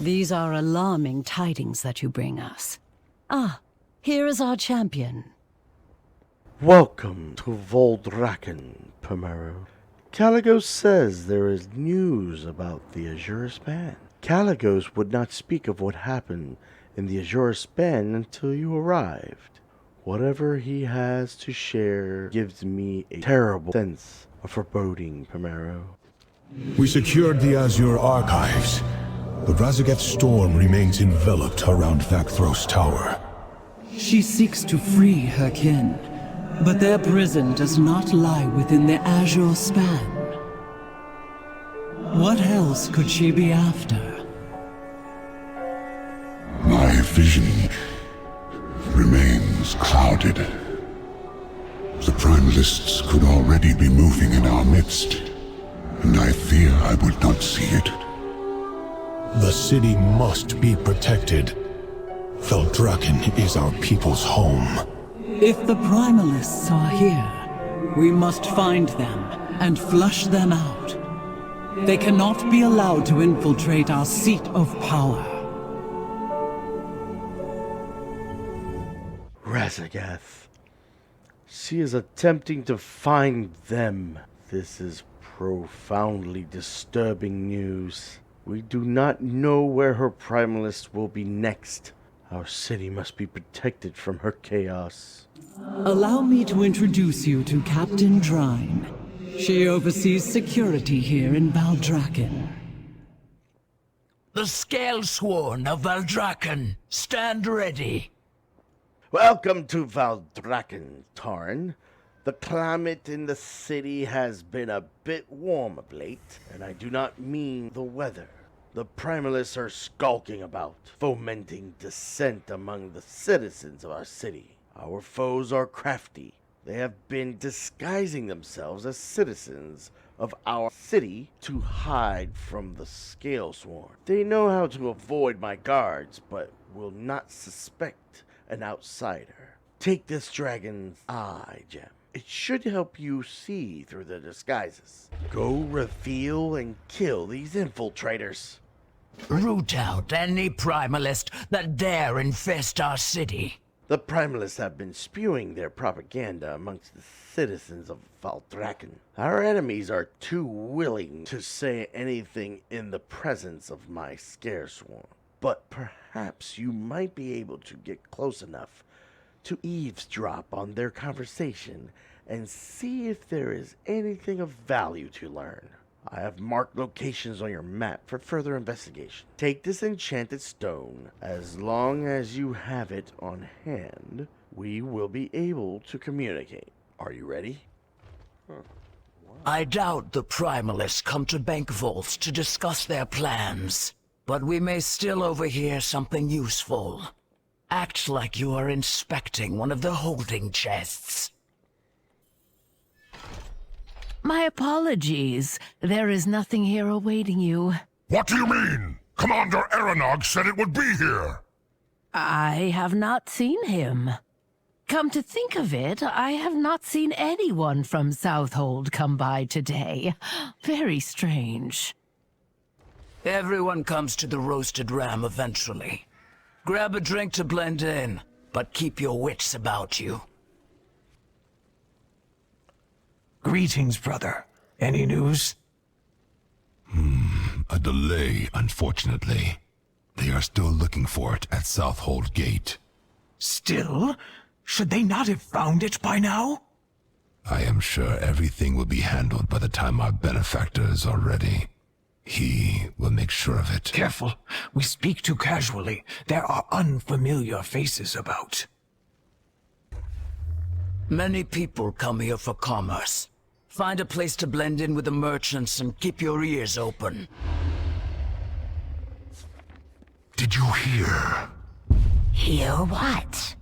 These are alarming tidings that you bring us. Ah, here is our champion. Welcome to Voldraken, Primero. Caligos says there is news about the Azure Span. Caligos would not speak of what happened in the Azure Span until you arrived. Whatever he has to share gives me a terrible sense of foreboding, Primero. We secured the Azure archives. The Razageth storm remains enveloped around Vakthros Tower. She seeks to free her kin, but their prison does not lie within the Azure Span. What else could she be after? My vision remains clouded. The Primalists could already be moving in our midst, and I fear I would not see it. The city must be protected. Voldraken is our people's home. If the Primalists are here, we must find them and flush them out. They cannot be allowed to infiltrate our seat of power. Razageth. She is attempting to find them. This is profoundly disturbing news. We do not know where her Primalists will be next. Our city must be protected from her chaos. Allow me to introduce you to Captain Trine. She oversees security here in Voldraken. The Scalesworn of Voldraken, stand ready. Welcome to Voldraken, Tarn. The climate in the city has been a bit warm of late, and I do not mean the weather. The Primalists are skulking about, fomenting dissent among the citizens of our city. Our foes are crafty. They have been disguising themselves as citizens of our city to hide from the Scalesworn. They know how to avoid my guards, but will not suspect an outsider. Take this dragon's eye gem. It should help you see through the disguises. Go reveal and kill these infiltrators. Root out any Primalist that dare infest our city. The Primalists have been spewing their propaganda amongst the citizens of Voldraken. Our enemies are too willing to say anything in the presence of my Scalesworn. But perhaps you might be able to get close enough to eavesdrop on their conversation and see if there is anything of value to learn. I have marked locations on your map for further investigation. Take this enchanted stone. As long as you have it on hand, we will be able to communicate. Are you ready? I doubt the Primalists come to Bank Vaults to discuss their plans, but we may still overhear something useful. Act like you are inspecting one of the holding chests. My apologies. There is nothing here awaiting you. What do you mean? Commander Eranog said it would be here. I have not seen him. Come to think of it, I have not seen anyone from Southhold come by today. Very strange. Everyone comes to the roasted ram eventually. Grab a drink to blend in, but keep your wits about you. Greetings, brother. Any news? A delay, unfortunately. They are still looking for it at Southhold Gate. Still? Should they not have found it by now? I am sure everything will be handled by the time our benefactor is ready. He will make sure of it. Careful. We speak too casually. There are unfamiliar faces about. Many people come here for commerce. Find a place to blend in with the merchants and keep your ears open. Did you hear? Hear what?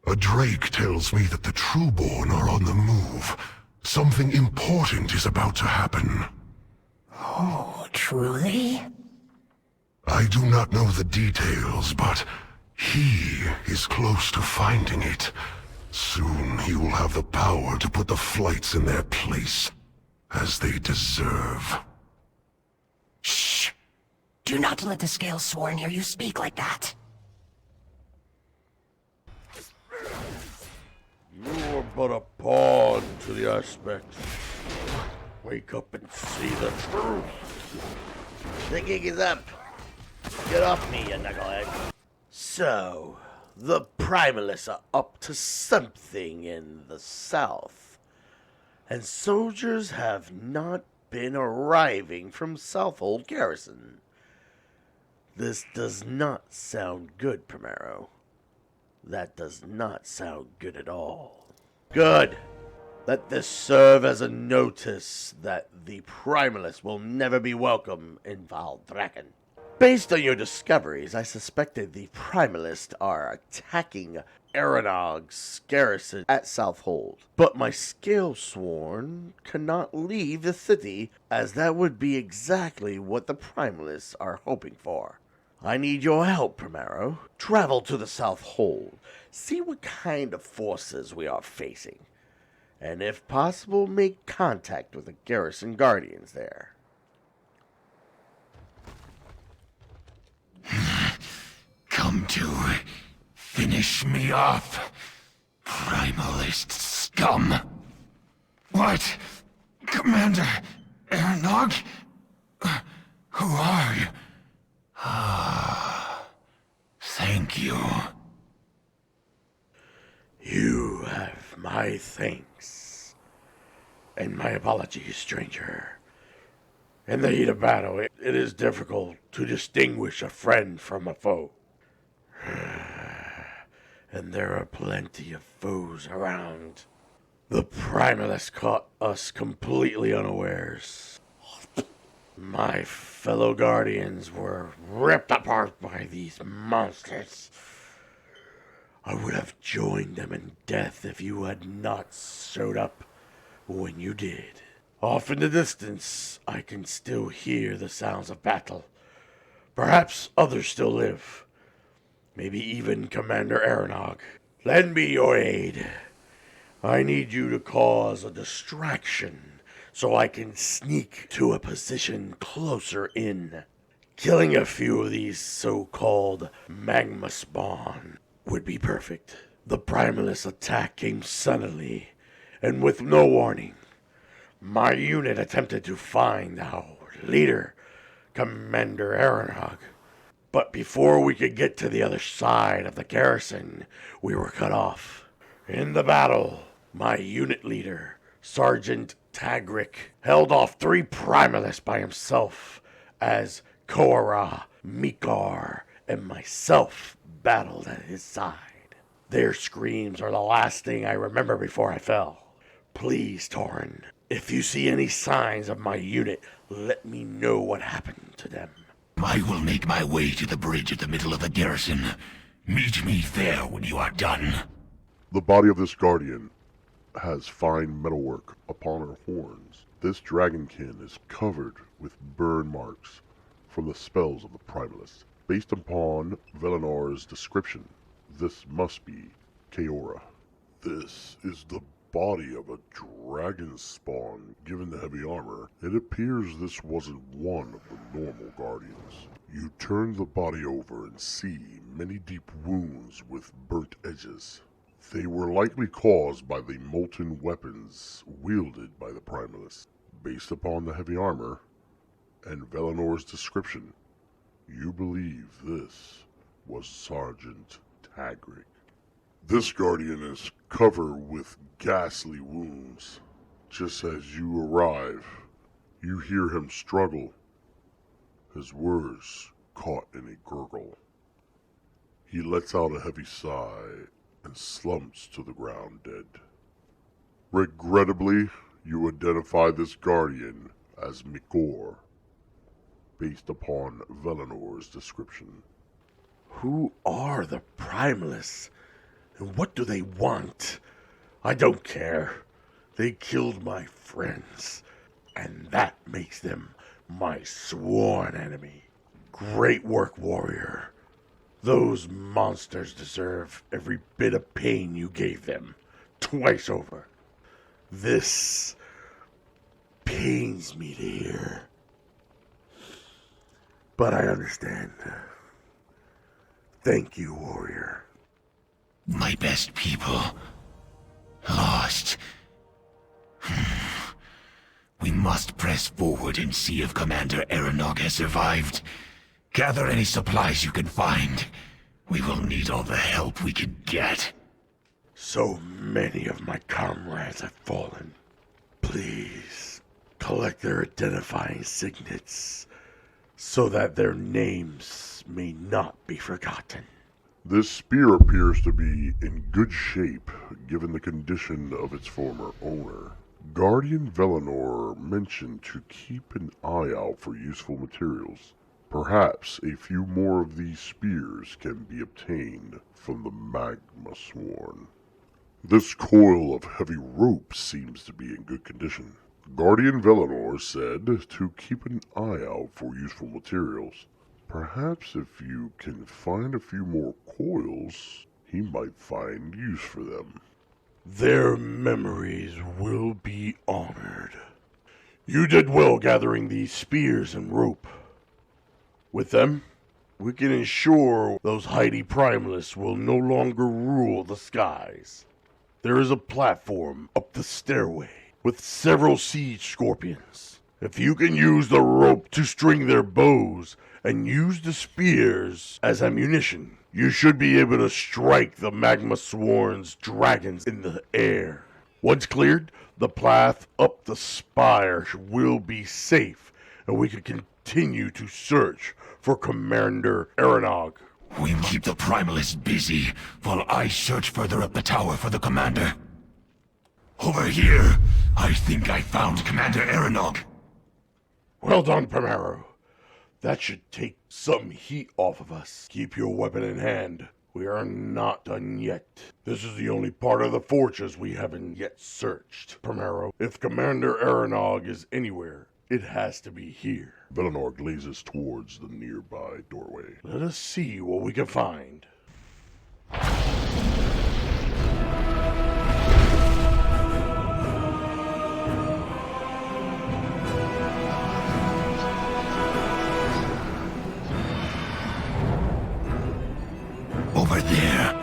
A drake tells me that the Trueborn are on the move. Something important is about to happen. Oh, truly? I do not know the details, but he is close to finding it. Soon he will have the power to put the flights in their place, as they deserve. Shh! Do not let the Scale Sworn hear you speak like that. You are but a pawn to the aspects. Wake up and see the truth. The gig is up. Get off me, you knucklehead. So, the Primalists are up to something in the south. And soldiers have not been arriving from Southhold Garrison. This does not sound good, Primero. That does not sound good at all. Good. Let this serve as a notice that the Primalists will never be welcome in Valdraken. Based on your discoveries, I suspected the Primalists are attacking Aranog's garrison at Southhold. But my Scale Sworn cannot leave the city, as that would be exactly what the Primalists are hoping for. I need your help, Primero. Travel to the Southhold, see what kind of forces we are facing, and if possible, make contact with the garrison guardians there. Come to finish me off, Primalist scum. What? Commander Eranog? Who are you? Thank you. You have my thanks. And my apologies, stranger. In the heat of battle, it is difficult to distinguish a friend from a foe. And there are plenty of foes around. The Primalists caught us completely unawares. My fellow guardians were ripped apart by these monsters. I would have joined them in death if you had not showed up when you did. Off in the distance, I can still hear the sounds of battle. Perhaps others still live. Maybe even Commander Eranog. Lend me your aid. I need you to cause a distraction so I can sneak to a position closer in. Killing a few of these so-called magma spawn would be perfect. The Primalist attack came suddenly and with no warning. My unit attempted to find our leader, Commander Eranog. But before we could get to the other side of the garrison, we were cut off. In the battle, my unit leader, Sergeant Tagric, held off 3 Primalists by himself as Korra, Mikar, and myself battled at his side. Their screams are the last thing I remember before I fell. Please, Torin, if you see any signs of my unit, let me know what happened to them. I will make my way to the bridge at the middle of the garrison. Meet me there when you are done. The body of this guardian has fine metalwork upon her horns. This dragonkin is covered with burn marks from the spells of the Primalists. Based upon Velenor's description, this must be Kaora. This is the body of a dragon spawn. Given the heavy armor, it appears this wasn't one of the normal guardians. You turn the body over and see many deep wounds with burnt edges. They were likely caused by the molten weapons wielded by the Primalists. Based upon the heavy armor and Velenor's description, you believe this was Sergeant Tagric. This guardian is covered with ghastly wounds. Just as you arrive, you hear him struggle, his words caught in a gurgle. He lets out a heavy sigh and slumps to the ground dead. Regrettably, you identify this guardian as Mikor, based upon Velenor's description. Who are the Primalists? And what do they want? I don't care. They killed my friends, and that makes them my sworn enemy. Great work, warrior. Those monsters deserve every bit of pain you gave them, twice over. This pains me to hear. but I understand. Thank you, warrior. My best people. Lost. We must press forward and see if Commander Eranog has survived. Gather any supplies you can find. We will need all the help we can get. So many of my comrades have fallen. Please, collect their identifying signets so that their names may not be forgotten. This spear appears to be in good shape, given the condition of its former owner. Guardian Velenor mentioned to keep an eye out for useful materials. Perhaps a few more of these spears can be obtained from the Magma Sworn. This coil of heavy rope seems to be in good condition. Guardian Velenor said to keep an eye out for useful materials. Perhaps if you can find a few more coils, he might find use for them. Their memories will be honored. You did well gathering these spears and rope. With them, we can ensure those Heidi Primalists will no longer rule the skies. There is a platform up the stairway with several siege scorpions. If you can use the rope to string their bows and use the spears as ammunition, you should be able to strike the Magma Sworn's dragons in the air. Once cleared, the path up the spire will be safe, and we can continue to search for Commander Eranog. We must keep the Primalists busy while I search further up the tower for the Commander. Over here, I think I found Commander Eranog. Well done, Primero. That should take some heat off of us. Keep your weapon in hand. We are not done yet. This is the only part of the fortress we haven't yet searched. Primero, if Commander Eranog is anywhere, it has to be here. Velenor glazes towards the nearby doorway. Let us see what we can find. Over there.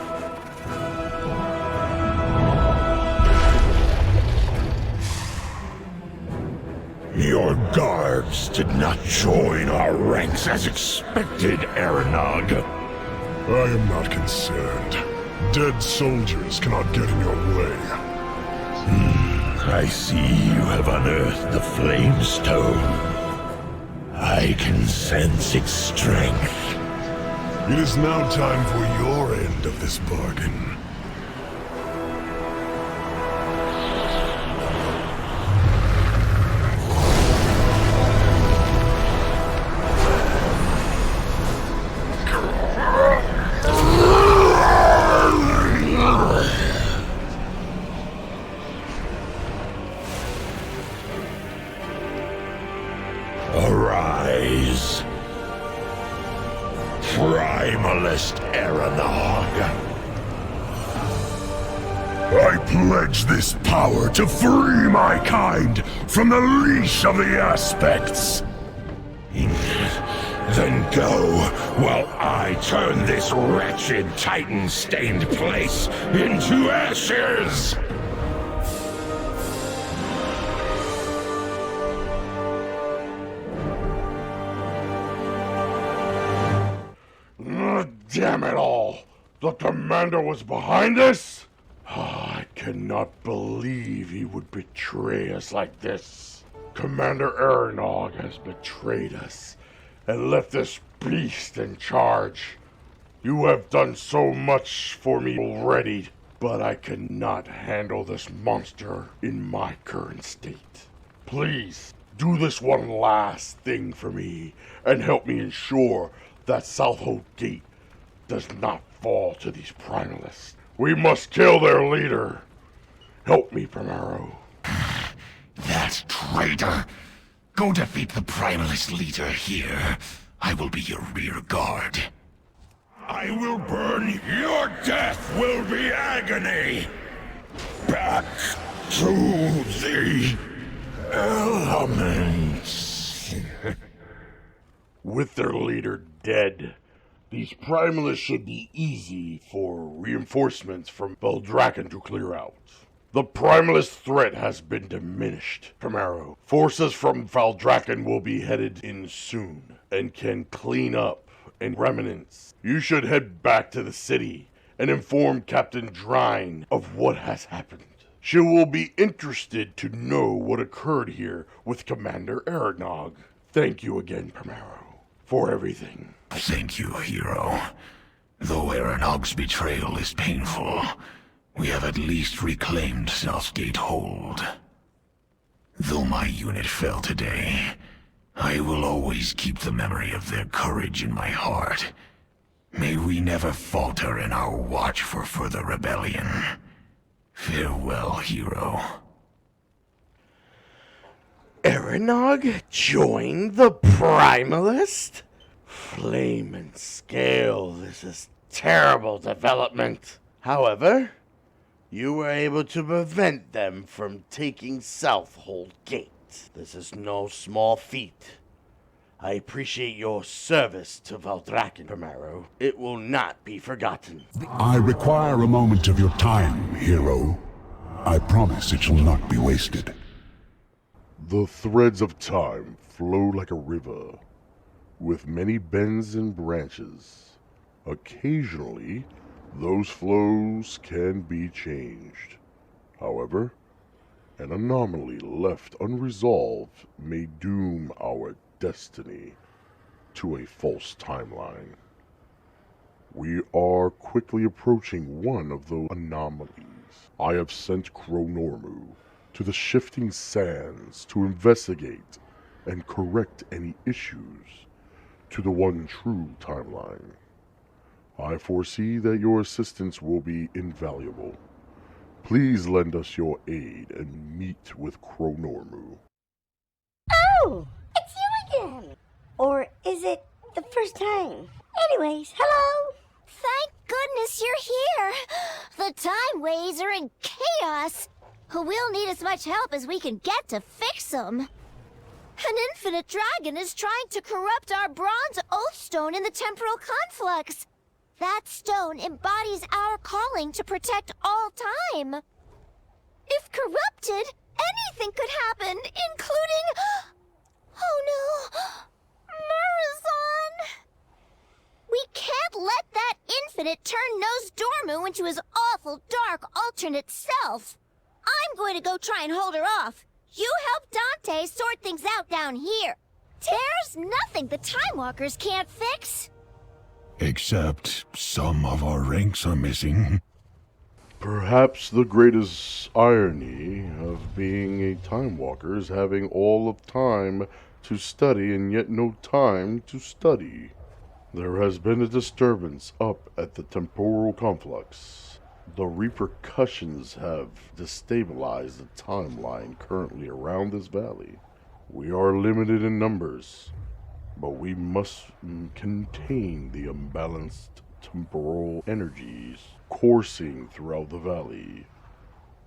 Your guards did not join our ranks as expected, Eranog. I am not concerned. Dead soldiers cannot get in your way. I see you have unearthed the Flame Stone. I can sense its strength. It is now time for your end of this bargain. Arise. Primalist Eranog. I pledge this power to free my kind from the leash of the aspects. Then go while I turn this wretched Titan-stained place into ashes! Damn it all! The Commander was behind this? I cannot believe he would betray us like this. Commander Eranog has betrayed us and left this beast in charge. You have done so much for me already, but I cannot handle this monster in my current state. Please, do this one last thing for me and help me ensure that Southhold Gate does not fall to these Primalists. We must kill their leader. Help me, Primero. That traitor! Go defeat the Primalist leader here. I will be your rear guard. I will burn. Your death will be agony. Back to the elements. With their leader dead, these primalists should be easy for reinforcements from Valdrakken to clear out. The primalist threat has been diminished, Primero. Forces from Valdrakken will be headed in soon and can clean up any remnants. You should head back to the city and inform Captain Drine of what has happened. She will be interested to know what occurred here with Commander Eranog. Thank you again, Primero, for everything. Thank you, hero. Though Erenog's betrayal is painful, we have at least reclaimed Southgate Hold. Though my unit fell today, I will always keep the memory of their courage in my heart. May we never falter in our watch for further rebellion. Farewell, hero. Eranog joined the Primalist? Flame and Scale, this is terrible development. However, you were able to prevent them from taking Southhold Gate. This is no small feat. I appreciate your service to Valdrakken, Primero. It will not be forgotten. I require a moment of your time, hero. I promise it shall not be wasted. The threads of time flow like a river, with many bends and branches. Occasionally, those flows can be changed. However, an anomaly left unresolved may doom our destiny to a false timeline. We are quickly approaching one of those anomalies. I have sent Chronormu to the shifting sands to investigate and correct any issues to the one true timeline. I foresee that your assistance will be invaluable. Please lend us your aid and meet with Chronormu. Oh, it's you again. Or is it the first time? Anyways, hello. Thank goodness you're here. The time waves are in chaos. We'll need as much help as we can get to fix them. An infinite dragon is trying to corrupt our bronze oath stone in the Temporal Conflux. That stone embodies our calling to protect all time. If corrupted, anything could happen, including... Oh no! Murrazon! We can't let that infinite turn Nose Dormu into his awful dark alternate self. I'm going to go try and hold her off. You help Dante sort things out down here. There's nothing the Time Walkers can't fix. Except some of our ranks are missing. Perhaps the greatest irony of being a Time Walker is having all of time to study and yet no time to study. There has been a disturbance up at the Temporal Conflux. The repercussions have destabilized the timeline currently around this valley. We are limited in numbers, but we must contain the imbalanced temporal energies coursing throughout the valley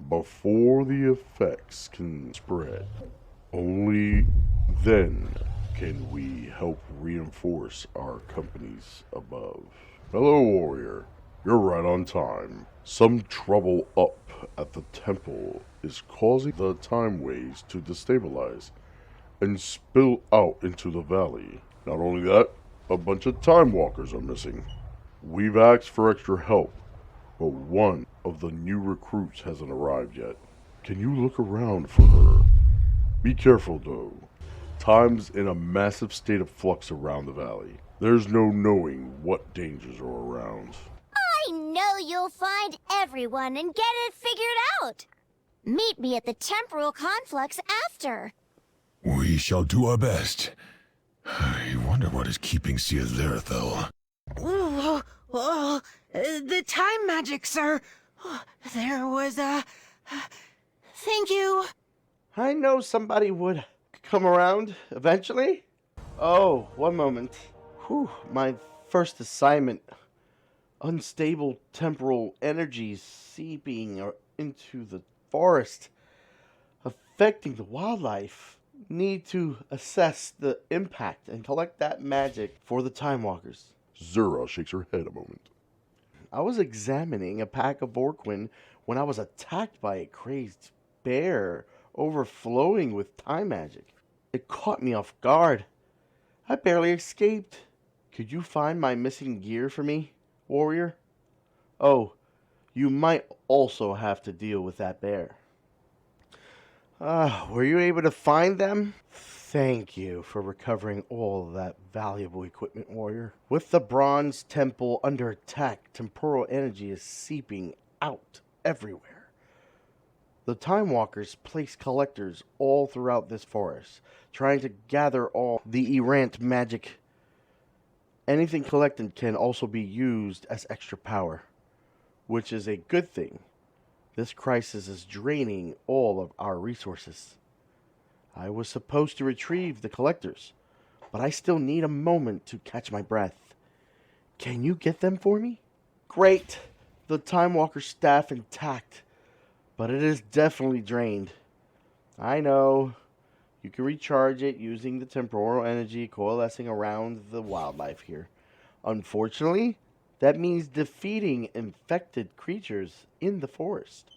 before the effects can spread. Only then can we help reinforce our companies above. Hello, warrior. You're right on time. Some trouble up at the temple is causing the time waves to destabilize and spill out into the valley. Not only that, a bunch of Time Walkers are missing. We've asked for extra help, but one of the new recruits hasn't arrived yet. Can you look around for her? Be careful though. Time's in a massive state of flux around the valley. There's no knowing what dangers are around. I know you'll find everyone and get it figured out. Meet me at the Temporal Conflux after. We shall do our best. I wonder what is keeping Siazerthel. The time magic, sir. There was a... Thank you. I know somebody would come around eventually. Oh, one moment. Whew, my first assignment. Unstable temporal energies seeping into the forest, affecting the wildlife. need to assess the impact and collect that magic for the Time Walkers. Zura shakes her head a moment. I was examining a pack of Vorquin when I was attacked by a crazed bear overflowing with time magic. It caught me off guard. I barely escaped. Could you find my missing gear for me, warrior? Oh, you might also have to deal with that bear. Were you able to find them? Thank you for recovering all of that valuable equipment, warrior. With the Bronze Temple under attack, temporal energy is seeping out everywhere. The Time Walkers place collectors all throughout this forest, trying to gather all the errant magic. Anything collected can also be used as extra power, which is a good thing. This crisis is draining all of our resources. I was supposed to retrieve the collectors, but I still need a moment to catch my breath. Can you get them for me? Great! The Time Walker staff intact, but it is definitely drained. I know. You can recharge it using the temporal energy coalescing around the wildlife here. Unfortunately, that means defeating infected creatures in the forest.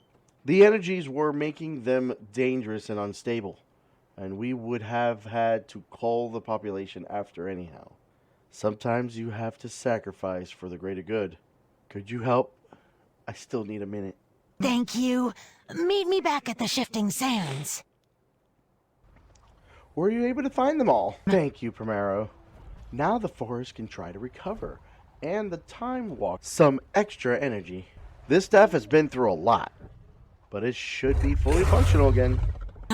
The energies were making them dangerous and unstable, and we would have had to cull the population after anyhow. Sometimes you have to sacrifice for the greater good. Could you help? I still need a minute. Thank you. Meet me back at the Shifting Sands. Were you able to find them all? Thank you, Primero. Now the forest can try to recover, and the Time Walk some extra energy. This staff has been through a lot, but it should be fully functional again.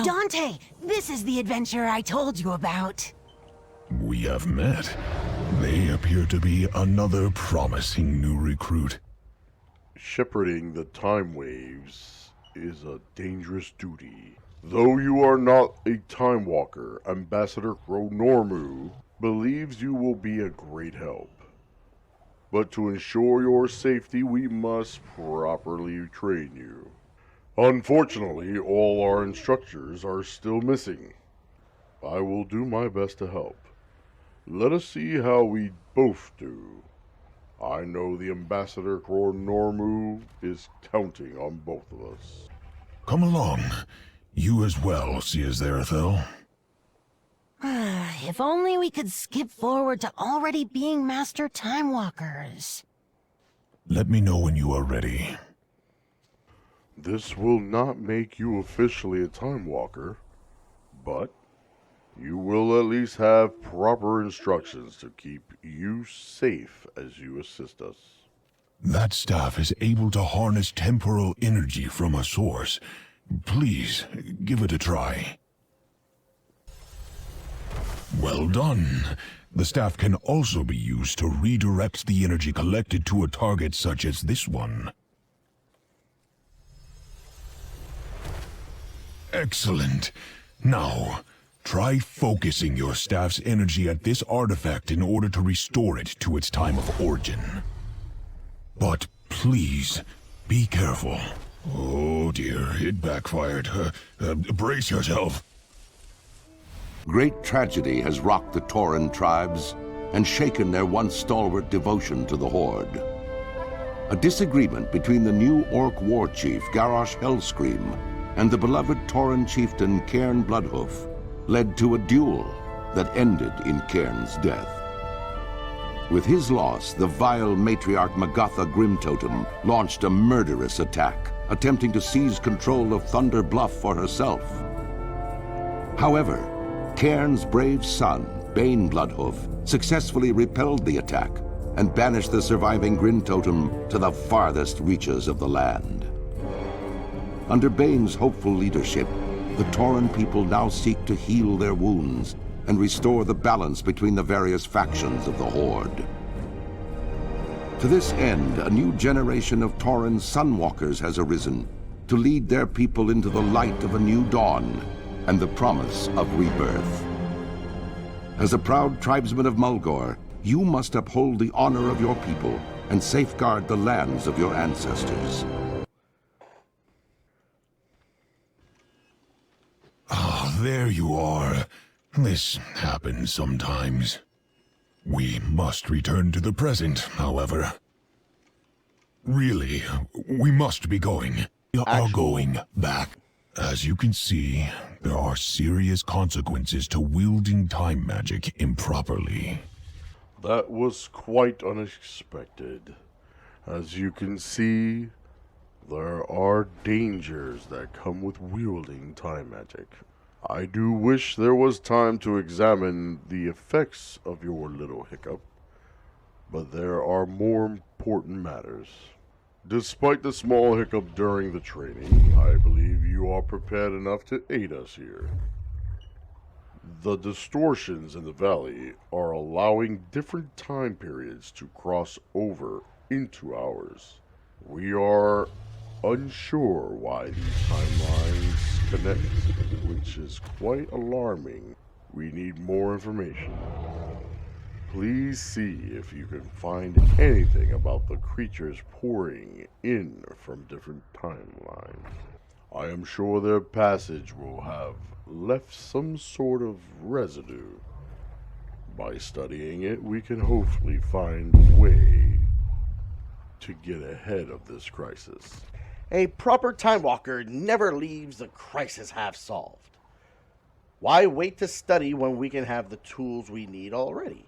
Dante, this is the adventure I told you about. We have met. They appear to be another promising new recruit. Shepherding the time waves is a dangerous duty. Though you are not a Time Walker, Ambassador Chronormu believes you will be a great help. But to ensure your safety, we must properly train you. Unfortunately, all our instructors are still missing. I will do my best to help. Let us see how we both do. I know the Ambassador Chronormu is counting on both of us. Come along. You as well, Seazerathel. If only we could skip forward to already being Master Time Walkers. Let me know when you are ready. This will not make you officially a Time Walker, but you will at least have proper instructions to keep you safe as you assist us. That staff is able to harness temporal energy from a source. Please, give it a try. Well done. The staff can also be used to redirect the energy collected to a target such as this one. Excellent. Now, try focusing your staff's energy at this artifact in order to restore it to its time of origin. But please, be careful. Oh dear, it backfired. Brace yourself. Great tragedy has rocked the Tauren tribes and shaken their once stalwart devotion to the Horde. A disagreement between the new Orc war chief Garrosh Hellscream and the beloved Tauren chieftain Cairn Bloodhoof led to a duel that ended in Cairn's death. With his loss, the vile matriarch Magatha Grimtotem launched a murderous attack, attempting to seize control of Thunder Bluff for herself. However, Cairn's brave son, Bane Bloodhoof, successfully repelled the attack and banished the surviving Grimtotem to the farthest reaches of the land. Under Bane's hopeful leadership, the Tauren people now seek to heal their wounds and restore the balance between the various factions of the Horde. To this end, a new generation of Tauren Sunwalkers has arisen to lead their people into the light of a new dawn and the promise of rebirth. As a proud tribesman of Mulgore, you must uphold the honor of your people and safeguard the lands of your ancestors. Ah, there you are. This happens sometimes. We must return to the present, however. Really, we must be going. We are going back. As you can see, there are serious consequences to wielding time magic improperly. That was quite unexpected. As you can see, there are dangers that come with wielding time magic. I do wish there was time to examine the effects of your little hiccup, but there are more important matters. Despite the small hiccup during the training, I believe you are prepared enough to aid us here. The distortions in the valley are allowing different time periods to cross over into ours. We are unsure why these timelines connect, which is quite alarming. We need more information. Please see if you can find anything about the creatures pouring in from different timelines. I am sure their passage will have left some sort of residue. By studying it, we can hopefully find a way to get ahead of this crisis. A proper time walker never leaves the crisis half solved. Why wait to study when we can have the tools we need already?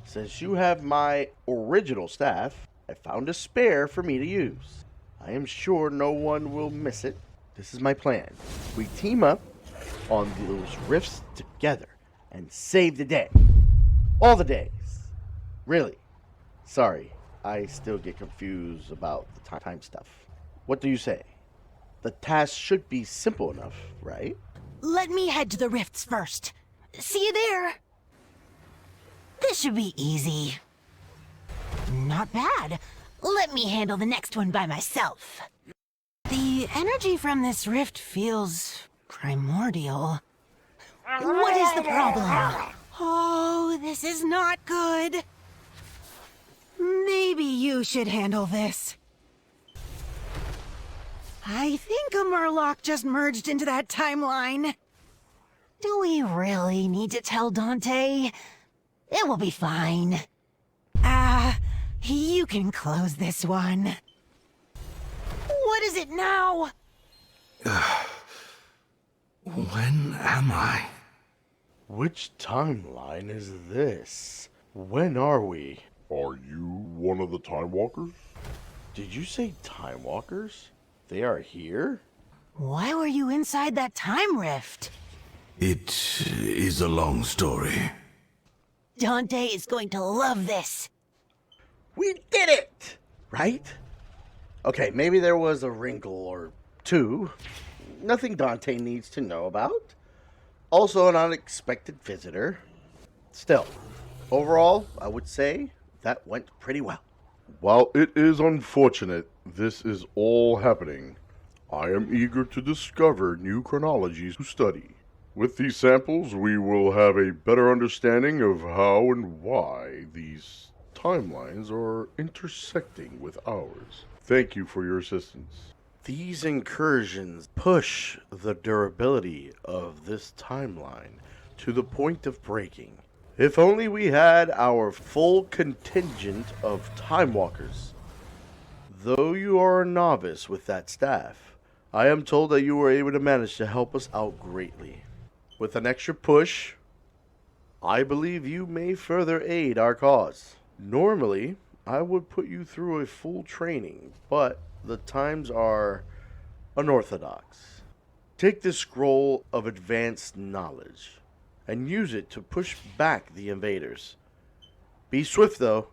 Since you have my original staff, I found a spare for me to use. I am sure no one will miss it. This is my plan. We team up on those rifts together and save the day. All the days. Really. Sorry, I still get confused about the time stuff. What do you say? The task should be simple enough, right? Let me head to the rifts first. See you there. This should be easy. Not bad. Let me handle the next one by myself. The energy from this rift feels primordial. What is the problem? Oh, this is not good. Maybe you should handle this. I think a Murloc just merged into that timeline. Do we really need to tell Dante? It will be fine. You can close this one. What is it now? When am I? Which timeline is this? When are we? Are you one of the Time Walkers? Did you say Time Walkers? They are here? Why were you inside that time rift? It is a long story. Dante is going to love this. We did it! Right? Okay, maybe there was a wrinkle or two. Nothing Dante needs to know about. Also an unexpected visitor. Still, overall, I would say that went pretty well. While it is unfortunate this is all happening, I am eager to discover new chronologies to study. With these samples, we will have a better understanding of how and why these timelines are intersecting with ours. Thank you for your assistance. These incursions push the durability of this timeline to the point of breaking. If only we had our full contingent of Time Walkers. Though you are a novice with that staff, I am told that you were able to manage to help us out greatly. With an extra push, I believe you may further aid our cause. Normally, I would put you through a full training, but the times are unorthodox. Take this scroll of advanced knowledge and use it to push back the invaders. Be swift, though.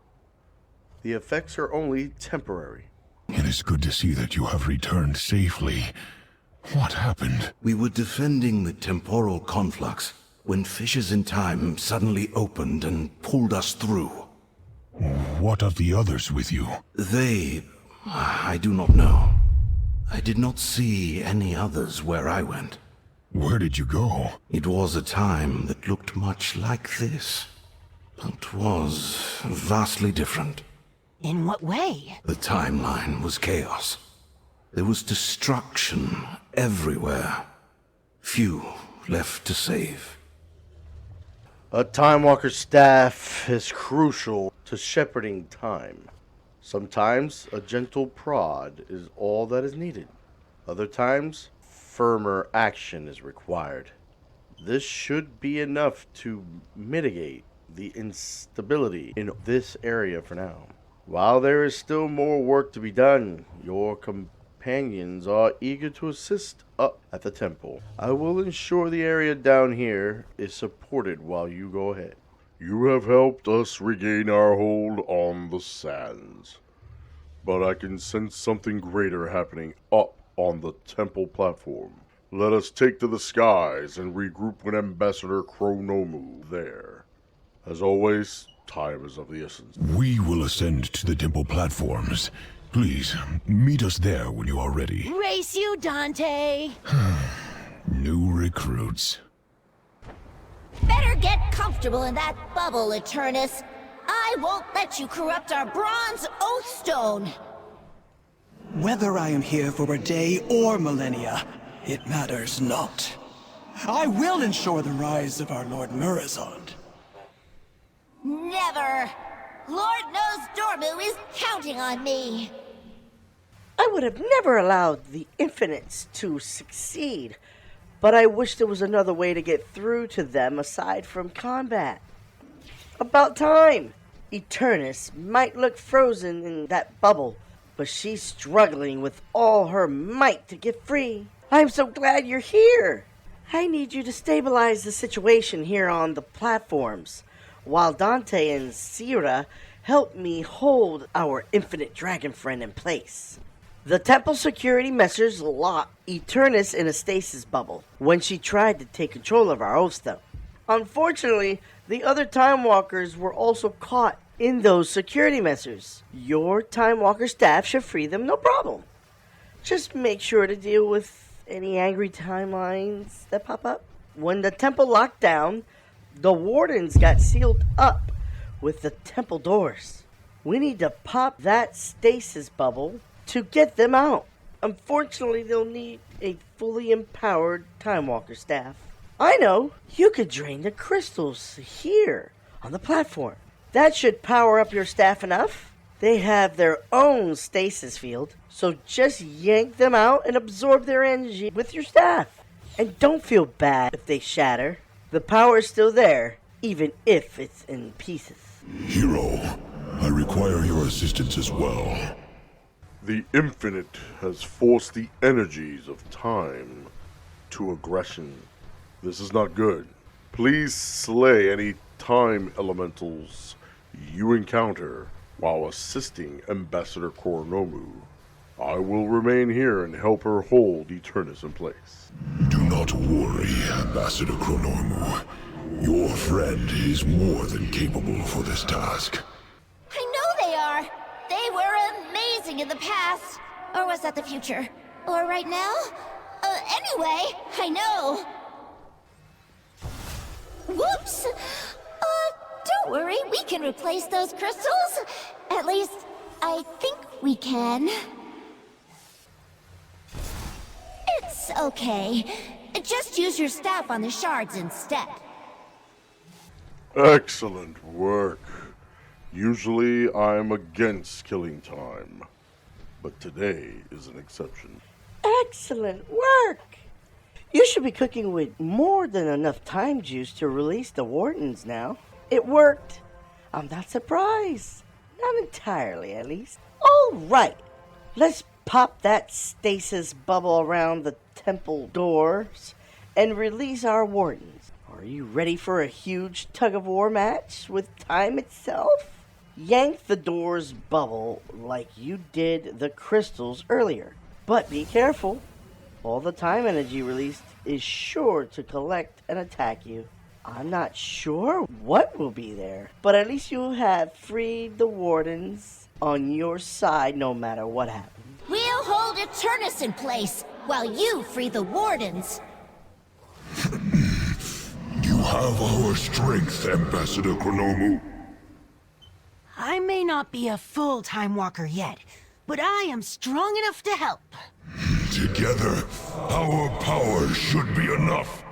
The effects are only temporary. It is good to see that you have returned safely. What happened? We were defending the Temporal Conflux when fissures in time suddenly opened and pulled us through. What of the others with you? I do not know. I did not see any others where I went. Where did you go? It was a time that looked much like this, but was vastly different. In what way? The timeline was chaos. There was destruction everywhere. Few left to save. A Time Walker staff is crucial to shepherding time. Sometimes a gentle prod is all that is needed. Other times, firmer action is required. This should be enough to mitigate the instability in this area for now. While there is still more work to be done, your companions are eager to assist up at the temple. I will ensure the area down here is supported while you go ahead. You have helped us regain our hold on the sands, but I can sense something greater happening up on the temple platform. Let us take to the skies and regroup with Ambassador Chronomu there. As always, time is of the essence. We will ascend to the temple platforms. Please, meet us there when you are ready. Race you, Dante! New recruits. Better get comfortable in that bubble, Eternus. I won't let you corrupt our bronze oath stone. Whether I am here for a day or millennia, it matters not. I will ensure the rise of our Lord Murozond. Never. Lord knows Dormu is counting on me. I would have never allowed the Infinites to succeed, but I wish there was another way to get through to them aside from combat. About time. Eternus might look frozen in that bubble, but she's struggling with all her might to get free. I'm so glad you're here. I need you to stabilize the situation here on the platforms, while Dante and Sierra help me hold our infinite dragon friend in place. The temple security measures locked Eternus in a stasis bubble when she tried to take control of our Oathstone. Unfortunately, the other Time Walkers were also caught in those security measures. Your Time Walker staff should free them, no problem. Just make sure to deal with any angry timelines that pop up. When the temple locked down, the wardens got sealed up with the temple doors. We need to pop that stasis bubble to get them out. Unfortunately, they'll need a fully empowered Time Walker staff. I know, you could drain the crystals here on the platform. That should power up your staff enough. They have their own stasis field, so just yank them out and absorb their energy with your staff. And don't feel bad if they shatter. The power is still there, even if it's in pieces. Hero, I require your assistance as well. The Infinite has forced the energies of time to aggression. This is not good. Please slay any time elementals you encounter while assisting Ambassador Chronomu. I will remain here and help her hold Eternus in place. Do not worry, Ambassador Chronomu. Your friend is more than capable for this task. I know they are. They were amazing in the past. Or was that the future? Or right now? Anyway, I know. Whoops! Don't worry, we can replace those crystals. At least, I think we can. It's okay. Just use your staff on the shards instead. Excellent work. Usually I'm against killing time, but today is an exception. Excellent work! You should be cooking with more than enough time juice to release the wardens now. It worked. I'm not surprised. Not entirely, at least. All right. Let's pop that stasis bubble around the temple doors and release our wardens. Are you ready for a huge tug-of-war match with time itself? Yank the door's bubble like you did the crystals earlier. But be careful. All the time energy released is sure to collect and attack you. I'm not sure what will be there, but at least you'll have freed the wardens on your side no matter what happens. We'll hold Eternus in place while you free the wardens. You have our strength, Ambassador Chronomu. I may not be a full Time Walker yet, but I am strong enough to help. Together, our power should be enough.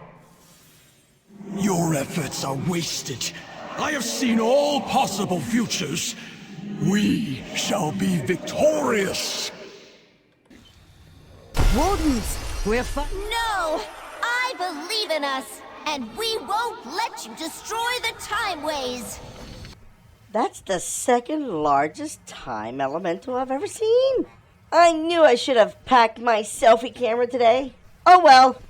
Your efforts are wasted. I have seen all possible futures. We shall be victorious. Wardens, we're No! I believe in us, and we won't let you destroy the Time Ways. That's the second largest time elemental I've ever seen. I knew I should have packed my selfie camera today. Oh well.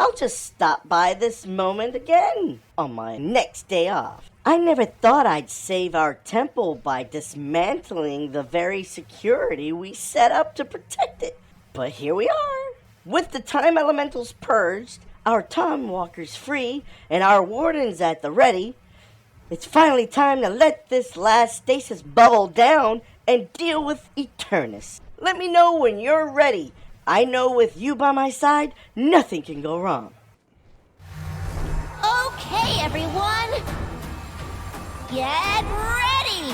I'll just stop by this moment again on my next day off. I never thought I'd save our temple by dismantling the very security we set up to protect it. But here we are. With the time elementals purged, our time walkers free, and our wardens at the ready, it's finally time to let this last stasis bubble down and deal with Eternus. Let me know when you're ready. I know with you by my side, nothing can go wrong. Okay, everyone. Get ready!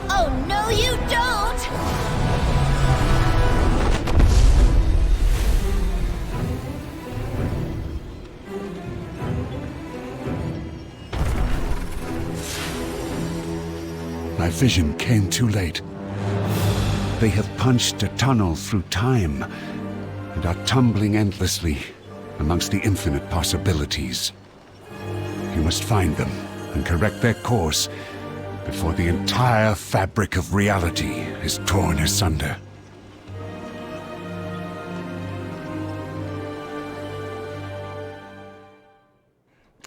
Oh, no you don't! My vision came too late. They have punched a tunnel through time and are tumbling endlessly amongst the infinite possibilities. You must find them and correct their course before the entire fabric of reality is torn asunder.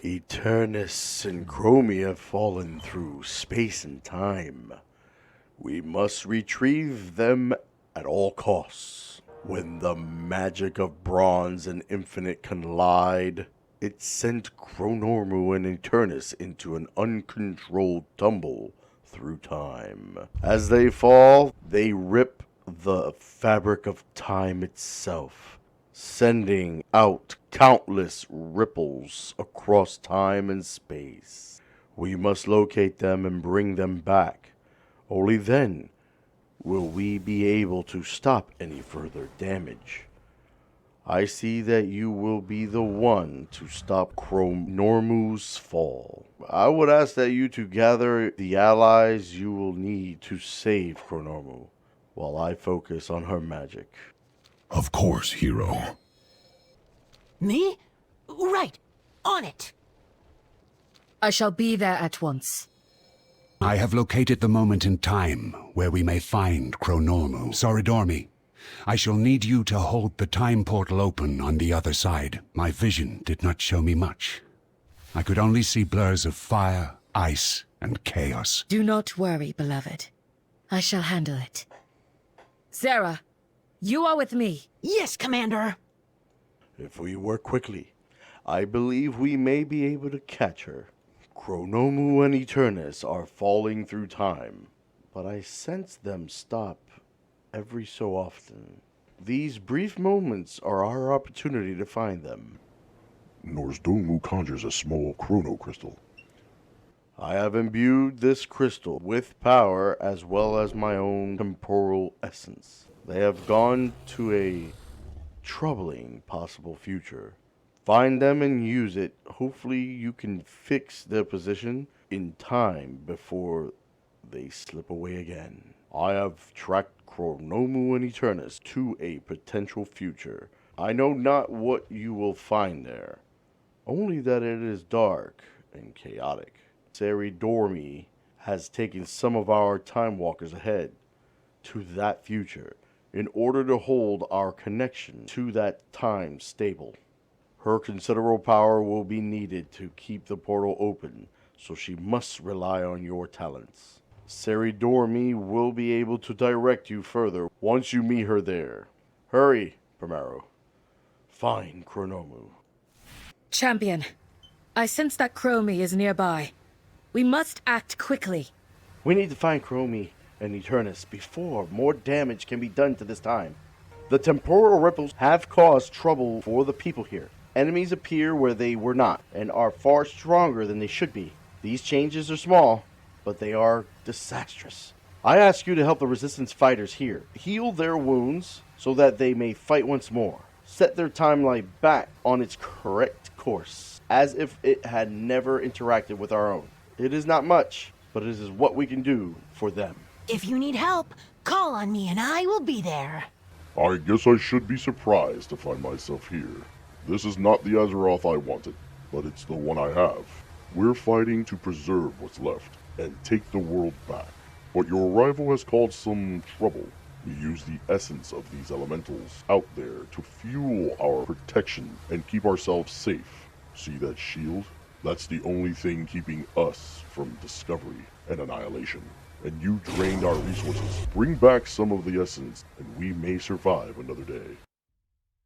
Eternus and Chromie have fallen through space and time. We must retrieve them at all costs. When the magic of Bronze and Infinite collide, it sent Chronormu and Eternus into an uncontrolled tumble through time. As they fall, they rip the fabric of time itself, sending out countless ripples across time and space. We must locate them and bring them back. Only then will we be able to stop any further damage. I see that you will be the one to stop Chronormu's fall. I would ask that you to gather the allies you will need to save Chronormu, while I focus on her magic. Of course, hero. Me? Right. On it. I shall be there at once. I have located the moment in time where we may find Chronormu. Soridormi, I shall need you to hold the time portal open on the other side. My vision did not show me much. I could only see blurs of fire, ice, and chaos. Do not worry, beloved. I shall handle it. Sarah, you are with me. Yes, Commander. If we work quickly, I believe we may be able to catch her. Chronormu and Eternus are falling through time, but I sense them stop every so often. These brief moments are our opportunity to find them. Nozdormu conjures a small chrono crystal. I have imbued this crystal with power as well as my own temporal essence. They have gone to a troubling possible future. Find them and use it. Hopefully you can fix their position in time before they slip away again. I have tracked Chronormu and Eternus to a potential future. I know not what you will find there, only that it is dark and chaotic. Saridormi has taken some of our time walkers ahead to that future in order to hold our connection to that time stable. Her considerable power will be needed to keep the portal open, so she must rely on your talents. Saridormi will be able to direct you further once you meet her there. Hurry, Primero. Find Chronormu. Champion, I sense that Chromie is nearby. We must act quickly. We need to find Chromie and Eternus before more damage can be done to this time. The temporal ripples have caused trouble for the people here. Enemies appear where they were not, and are far stronger than they should be. These changes are small, but they are disastrous. I ask you to help the Resistance fighters here. Heal their wounds so that they may fight once more. Set their timeline back on its correct course, as if it had never interacted with our own. It is not much, but it is what we can do for them. If you need help, call on me and I will be there. I guess I should be surprised to find myself here. This is not the Azeroth I wanted, but it's the one I have. We're fighting to preserve what's left and take the world back. But your arrival has caused some trouble. We use the essence of these elementals out there to fuel our protection and keep ourselves safe. See that shield? That's the only thing keeping us from discovery and annihilation. And you drained our resources. Bring back some of the essence, and we may survive another day.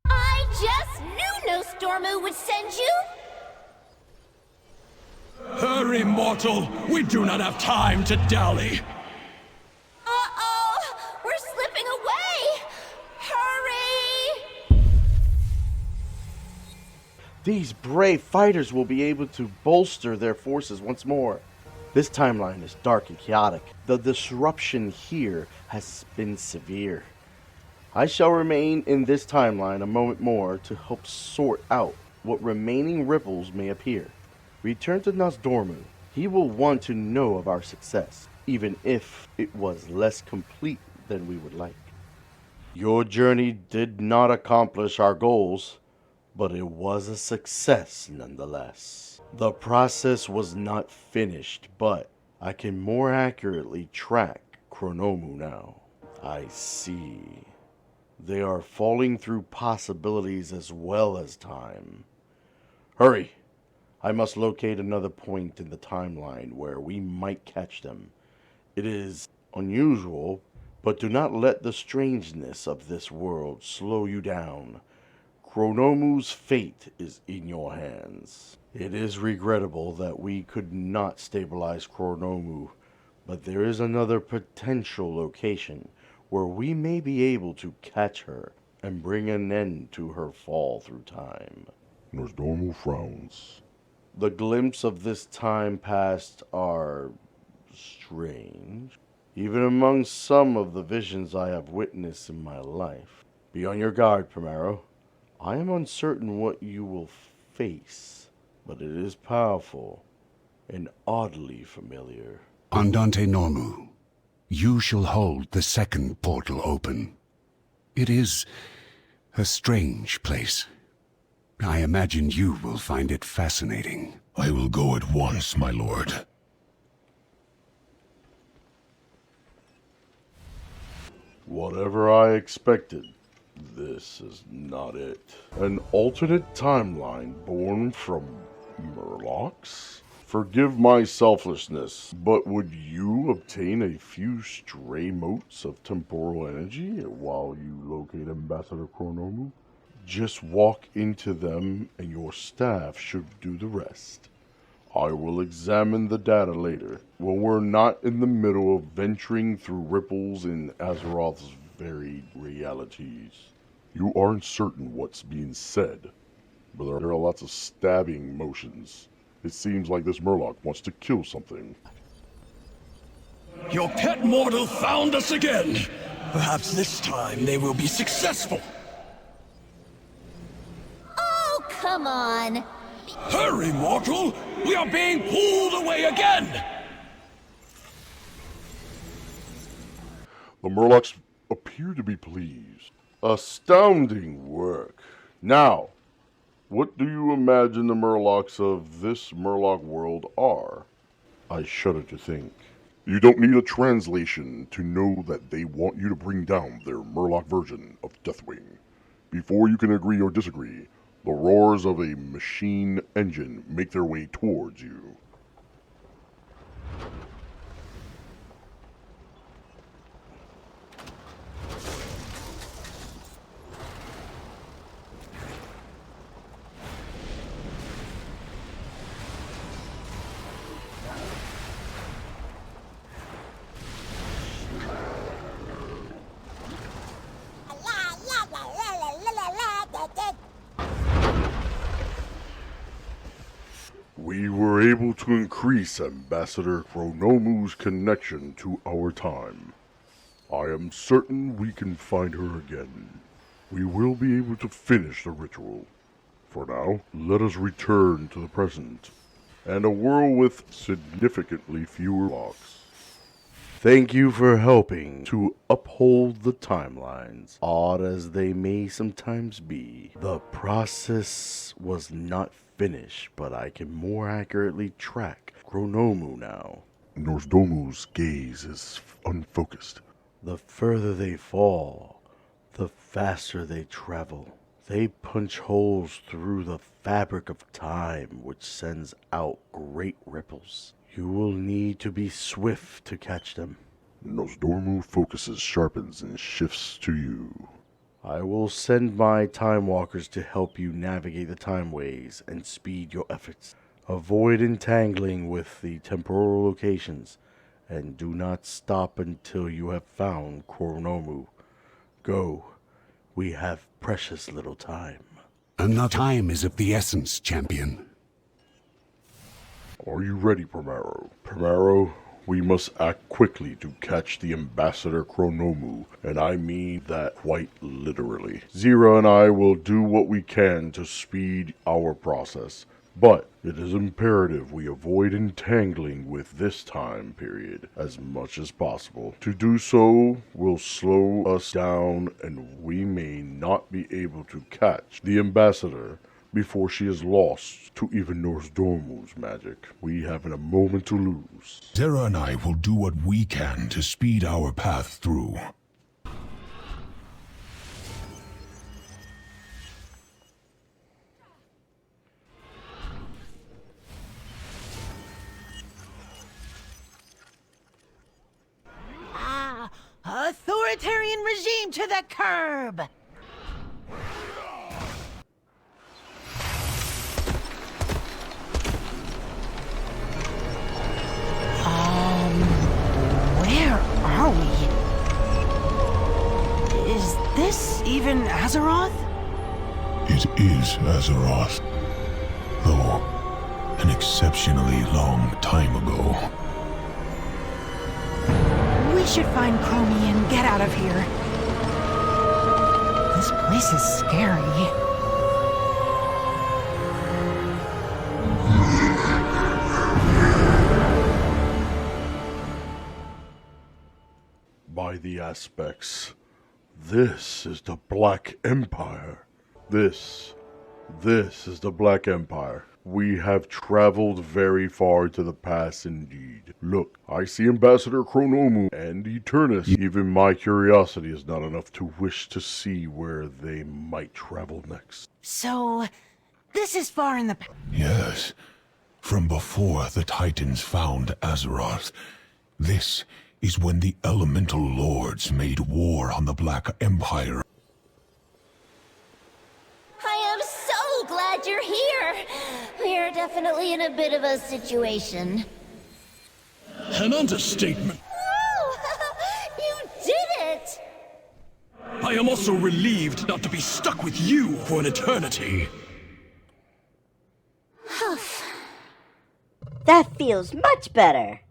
I just knew no Stormu would send you! Hurry, mortal! We do not have time to dally! Uh-oh! We're slipping away! Hurry! These brave fighters will be able to bolster their forces once more. This timeline is dark and chaotic. The disruption here has been severe. I shall remain in this timeline a moment more to help sort out what remaining ripples may appear. Return to Nosdormu. He will want to know of our success, even if it was less complete than we would like. Your journey did not accomplish our goals, but it was a success nonetheless. The process was not finished, but I can more accurately track Chronomu now. I see. They are falling through possibilities as well as time. Hurry! I must locate another point in the timeline where we might catch them. It is unusual, but do not let the strangeness of this world slow you down. Chronomu's fate is in your hands. It is regrettable that we could not stabilize Chronomu, but there is another potential location where we may be able to catch her and bring an end to her fall through time. Nosdormu frowns. The glimpses of this time past are strange, even among some of the visions I have witnessed in my life. Be on your guard, Primero. I am uncertain what you will face, but it is powerful and oddly familiar. Andante Normu, you shall hold the second portal open. It is a strange place. I imagine you will find it fascinating. I will go at once, my lord. Whatever I expected, this is not it. An alternate timeline born from Murlocs? Forgive my selflessness, but would you obtain a few stray motes of temporal energy while you locate Ambassador Chronomu? Just walk into them and your staff should do the rest. I will examine the data later, when we're not in the middle of venturing through ripples in Azeroth's varied realities. You aren't certain what's being said, but there are lots of stabbing motions. It seems like this Murloc wants to kill something. Your pet mortal found us again! Perhaps this time they will be successful! Oh, come on! Hurry, mortal! We are being pulled away again! The Murlocs appear to be pleased. Astounding work. Now, what do you imagine the Murlocs of this Murloc world are? I shudder to think. You don't need a translation to know that they want you to bring down their Murloc version of Deathwing. Before you can agree or disagree, the roars of a machine engine make their way towards you. able to increase Ambassador Chronomu's connection to our time. I am certain we can find her again. We will be able to finish the ritual. For now, let us return to the present, and a world with significantly fewer locks. Thank you for helping to uphold the timelines, odd as they may sometimes be. The process was not finished, but I can more accurately track Chronomu now. Nozdormu's gaze is unfocused. The further they fall, the faster they travel. They punch holes through the fabric of time, which sends out great ripples. You will need to be swift to catch them. Nozdormu focuses, sharpens, and shifts to you. I will send my Time Walkers to help you navigate the timeways and speed your efforts. Avoid entangling with the temporal locations, and do not stop until you have found Chronomu. Go. We have precious little time. And the time is of the essence, champion. Are you ready, Primero? Primero, we must act quickly to catch the Ambassador Chronomu, and I mean that quite literally. Zira and I will do what we can to speed our process, but it is imperative we avoid entangling with this time period as much as possible. To do so will slow us down, and we may not be able to catch the Ambassador before she is lost to even Nozdormu's magic. We haven't a moment to lose. Zera and I will do what we can to speed our path through. Authoritarian regime to the curb! Where are we? Is this even Azeroth? It is Azeroth, though an exceptionally long time ago. We should find Chromie and get out of here. This place is scary. By the aspects, this is the Black Empire. This is the Black Empire. We have traveled very far to the past indeed. Look, I see Ambassador Chronomu and Eternus. Even my curiosity is not enough to wish to see where they might travel next. So, this is far in the past. Yes, from before the Titans found Azeroth. This is when the Elemental Lords made war on the Black Empire. I am so glad you're here. We're definitely in a bit of a situation. An understatement. Oh, you did it! I am also relieved not to be stuck with you for an eternity. That feels much better.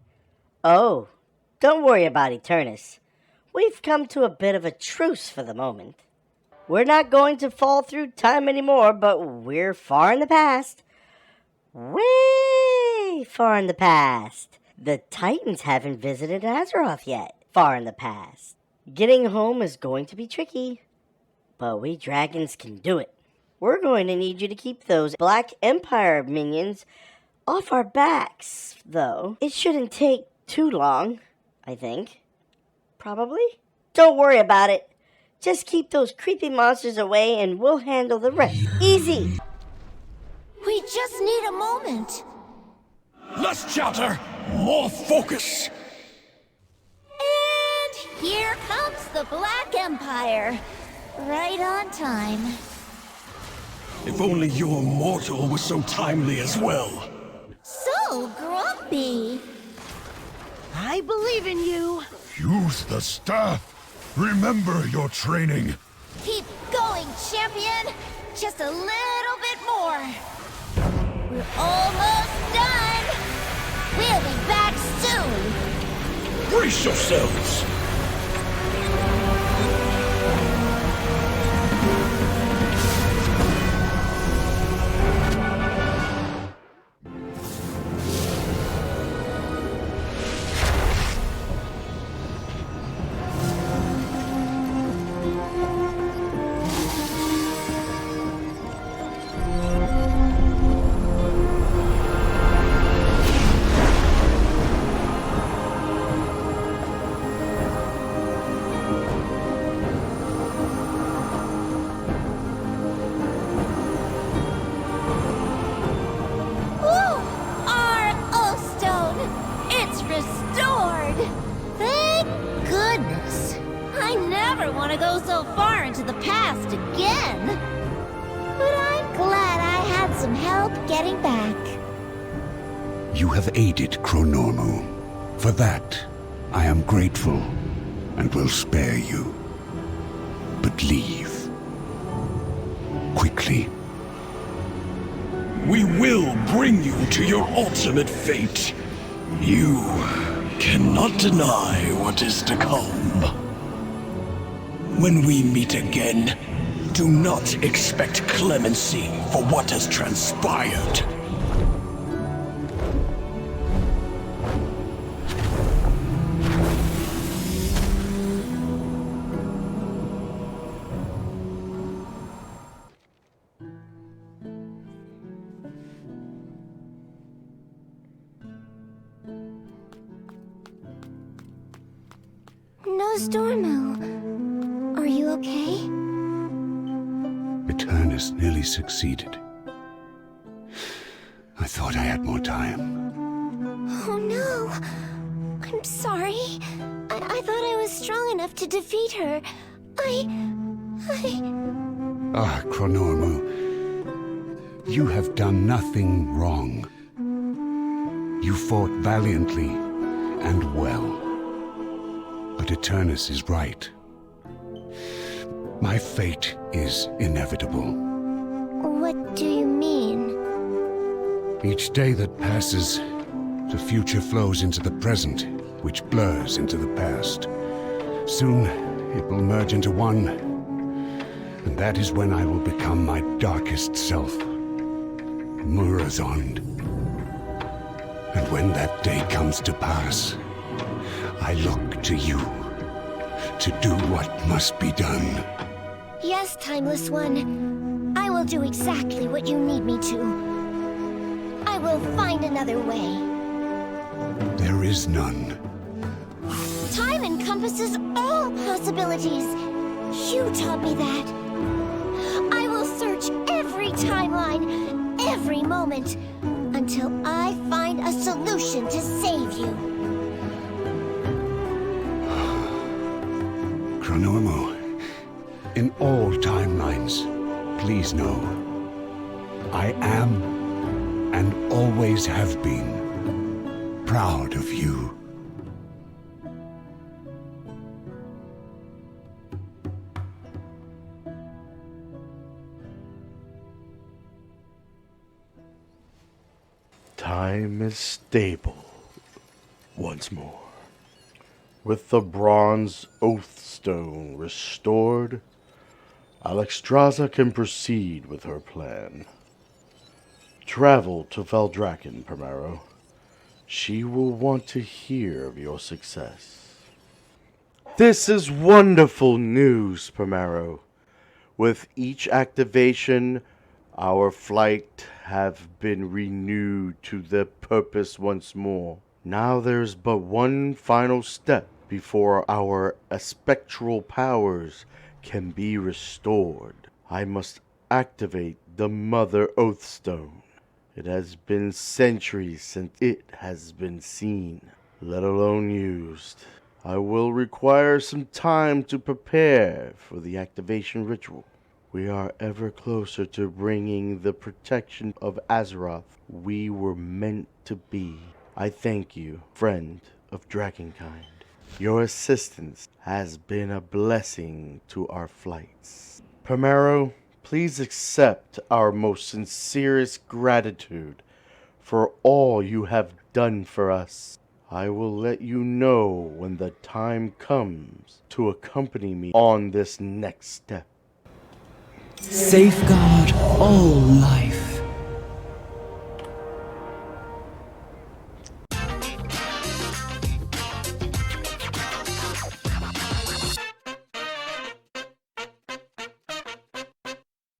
Oh, don't worry about Eternus. We've come to a bit of a truce for the moment. We're not going to fall through time anymore, but we're far in the past. Way far in the past. The Titans haven't visited Azeroth yet. Far in the past. Getting home is going to be tricky, but we dragons can do it. We're going to need you to keep those Black Empire minions off our backs, though. It shouldn't take too long, I think. Probably. Don't worry about it. Just keep those creepy monsters away and we'll handle the rest. Easy! We just need a moment. Less chatter, more focus. And here comes the Black Empire. Right on time. If only your mortal was so timely as well. So grumpy. I believe in you. Use the staff. Remember your training. Keep going, champion. Just a little bit more. We're almost done. Brace yourselves! You have aided Chronormu. For that, I am grateful and will spare you. But leave. Quickly. We will bring you to your ultimate fate. You cannot deny what is to come. When we meet again, do not expect clemency for what has transpired. Stormo, are you okay? Eternus nearly succeeded. I thought I had more time. Oh no! I'm sorry. I thought I was strong enough to defeat her. Ah, Chronormu. You have done nothing wrong. You fought valiantly and well. But Eternus is right. My fate is inevitable. What do you mean? Each day that passes, the future flows into the present, which blurs into the past. Soon, it will merge into one, and that is when I will become my darkest self, Murazond. And when that day comes to pass, I look to you to do what must be done. Yes, Timeless One. I will do exactly what you need me to. I will find another way. There is none. Time encompasses all possibilities. You taught me that. I will search every timeline, every moment, until I find a solution to save you. Chronormu, in all timelines, please know, I am, and always have been, proud of you. Time is stable once more. With the Bronze Oathstone restored, Alexstrasza can proceed with her plan. Travel to Valdrakken, Primero. She will want to hear of your success. This is wonderful news, Primero. With each activation, our flight have been renewed to their purpose once more. Now there's but one final step before our spectral powers can be restored. I must activate the Mother Oathstone. It has been centuries since it has been seen, let alone used. I will require some time to prepare for the activation ritual. We are ever closer to bringing the protection of Azeroth we were meant to be. I thank you, friend of Dragonkind. Your assistance has been a blessing to our flights. Primero, please accept our most sincerest gratitude for all you have done for us. I will let you know when the time comes to accompany me on this next step. Safeguard all life.